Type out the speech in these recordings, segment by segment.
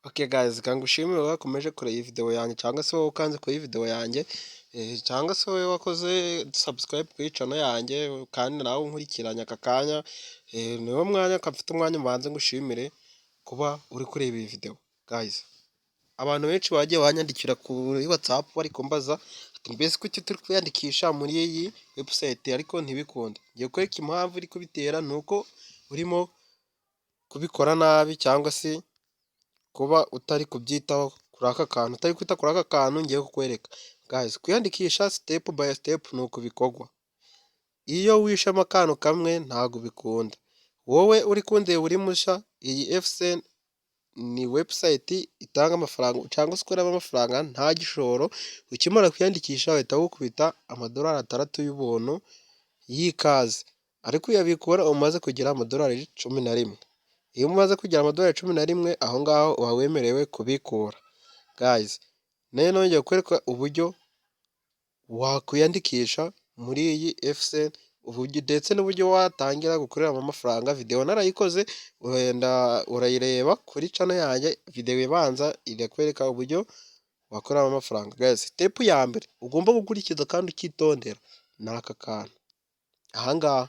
Okay guys, kangushimire wowe wakomeje kureba iyi video yanjye cyangwa se wowe ukanze kuri iyi video yanjye cyangwa se wowe wakoze subscribe kuri channel yanjye kandi nawe unkurikiranya aka kanya niwo mwanya mfite umwanya mbanze ngushimire kuba uri kureba iyi video. Guys, abantu benshi bagiye banyandikira kuri WhatsApp bari kumbaza ati mbese kuki turi kwiyandikisha muri iyi website ariko ntibikunde. Ngiye kwereka impamvu iri kubitera nuko urimo kubikora nabi cyangwa se kuba utari kubyitaho kuri aka kantu, utari kwita kuri aka kantu ngiye kukwereka. Guys, kwiyandikisha step by step ni uko bikorwa. Iyo wishemo akantu kamwe ntago bikunda. Wowe uri kundeba uri musha, iyi FCN ni website itanga amafaranga cyangwa se ikoramo amafaranga nta gishoro. Ukimara kwiyandikisha bahita bagukubita $6 y'ubuntu y'ikaze, ariko uyabikura umaze kugira $11. Iyo umaze kugira $11 aho ngaho uba wemerewe kubikura. Guys, none ngiye kwereka uburyo wakwiyandikisha muri iyi FCN, uburyo ndetse n'uburyo watangira gukoreramo amafaranga. Video narayikoze wenda urayireba kuri channel yanjye, video ibanza irakwereka uburyo wakoreramo amafaranga. Guys, step ya mbere ugomba gukurikiza kandi ukitondera ni aka kantu aha ngaha.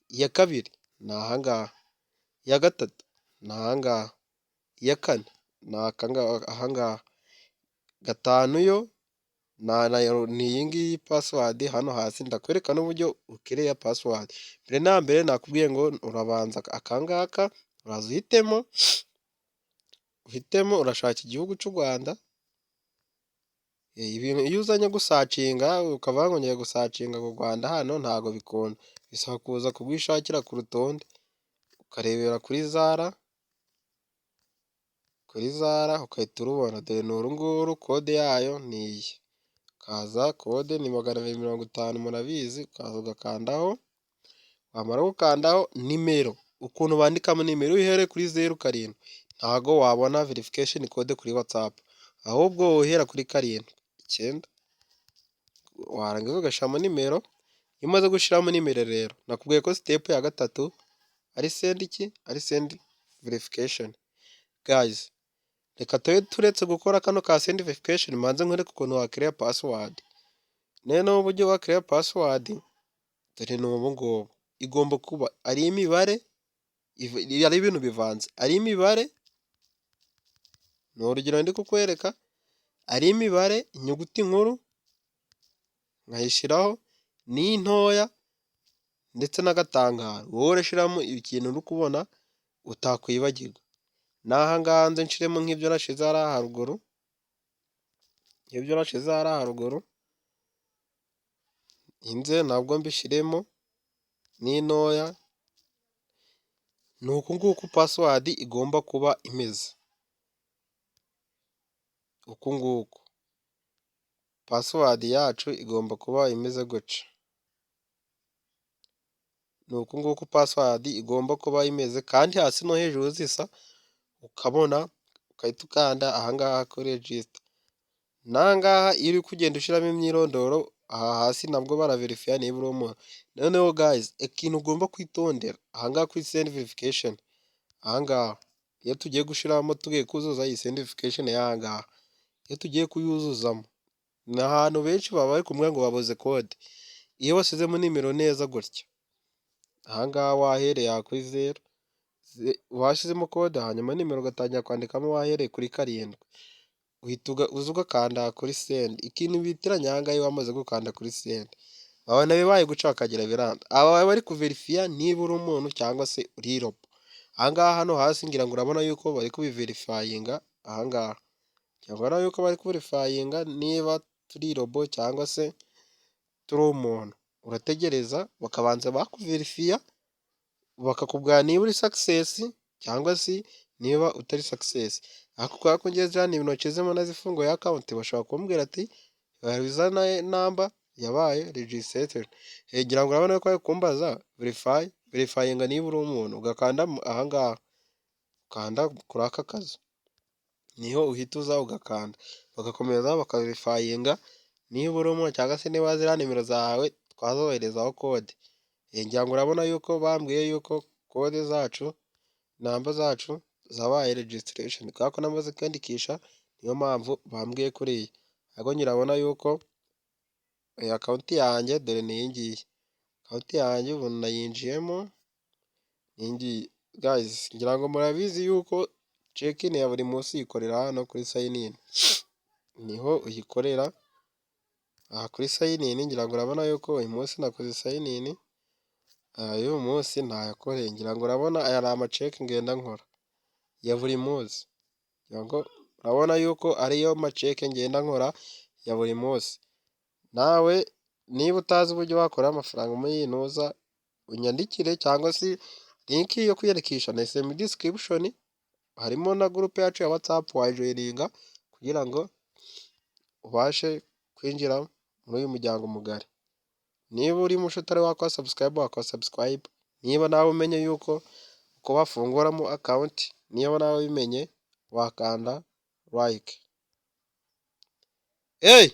Iya kabiri ni aha ngaha, iya gatatu ni aha ngaha, iya kane ni aha ngaha, gatanu yo ni iyi ngiyi password hano hasi. Ndakwereka n'uburyo ukireya password. Mbere na mbere nakubwiye ngo urabanza aka ngaka uraza uhitemo urashaka igihugu cy'u Rwanda. Ibintu iyo uzanye gusacinga ukavuga ngo ngiye gusacinga ku Rwanda hano ntago bikunda, bisaba kuza kubwishakira ku rutonde ukarebera kuri Zara ukahita urubona. Dore ni uru nguru, kode yayo ni iyi. Ukaza kode ni 250 murabizi, ukaza ugakandaho. Wamara gukandaho nimero, ukuntu bandikamo nimero uhere kuri 07. Ntago wabona verification code kuri WhatsApp, ahubwo uhera kuri 7 warangiza ugashiramo nimero. Iyo umaze gushiramo nimero rero nakubwiye ko step ya gatatu ari send verification. Guys, reka turetse gukora kano ka send verification manze nkwereke ukuntu wakireya password. None uburyo wakireya password dore ni ubu ngubu. Igomba kuba ari imibare, ari ibintu bivanze, ari imibare. Ni urugero ndi kukwereka, ari imibare, inyuguti nkuru nkayishiraho n'intoya ndetse n'agatangaro. Wowe urashiramo ikintu uri kubona utakwibagirwa. N'aha ngaha nze nshiremo nk'ibyo nashize hariya haruguru, inze nabwo mbishiremo n'intoya. Ni uku nguku password igomba kuba imeze. Uku nguku password yacu igomba kuba imeze gutya. Ni uku nguku password igomba kuba imeze, kandi hasi no hejuru zisa. Ukabona ukahita ukanda aha ngaha kuri register. N'aha ngaha iyo uri kugenda ushiramo imyirondoro, aha hasi nabwo baraverifiya niba uri umuntu. Noneho guys, ikintu ugomba kwitondera aha ngaha kuri send verification, aha ngaha iyo tugiye gushiramo tugiye kuzuza iyi send verification y'aha ngaha, iyo tugiye kuyuzuzamo ni ahantu benshi baba bari kumwe ngo babuze code. Iyo wasizemo nimero neza gutya, aha ngaha wahereye kuri 0 washizemo code, hanyuma nimero ugatangira kwandikamo wahereye kuri 7, uhita uza ugakanda kuri send. Ikintu bitiranya aha ngaha iyo wamaze gukanda kuri send, babona bibaye guca bakagira biranda. Aba bari kuverifiya niba uri umuntu cyangwa se uri robo. Aha ngaha hano hasi ngira ngo urabona yuko bari kubiverifyinga. Aha ngaha cyangwa yuko bari kuverifyinga niba turi robo cyangwa se turi umuntu. Urategereza bakabanza bakuverifiya, bakakubwira niba uri success cyangwa se niba utari success. Ako kwa kongeza ni ibintu nshizemo nazifunguye account, bashaka kumbwira ati user number yabaye registered. Ngira ngo urabona ko kumbaza verifyinga niba uri umuntu, ugakanda aha ngaha, ukanda kuri aka kazu, niho uhita uza ugakanda, bagakomeza bakaverifyinga niba uri umuntu cyangwa se niba ziriya nimero zawe twazoherezaho code. Ngira ngo urabona yuko bambwiye yuko code zacu, namba zacu zabaye registration kubera ko namaze kwiyandikisha niyo mpamvu bambwiye kuriya, ariko nyirabona yuko iyi akawunti yanjye dore ni iyi ngiyi, akawunti yanjye ubu nayinjiyemo iyi ngiyi. Guys, ngira ngo murabizi yuko check in ya buri munsi uyikorera hano kuri sign in, niho uyikorera aha kuri sign in. Ngira ngo urabona yuko uyu munsi nakoze sign in, uyu munsi ntayakoreye. Ngira ngo urabona aya ni amaceki ngenda nkora ya buri munsi, ngira ngo urabona yuko ariyo maceke ngenda nkora ya buri munsi. Nawe niba utazi uburyo wakora amafaranga muri iyi ntuza, unyandikire cyangwa se link yo kwiyandikisha nahise muri description, harimo na group yacu ya WhatsApp wajoyininga kugira ngo ubashe kwinjira muri uyu muryango mugari. Niba uri musho utari wakora subscribe, wakora subscribe. Niba nawe umenye yuko uko bafunguramo account, niba nawe ubimenye wakanda like. Hey!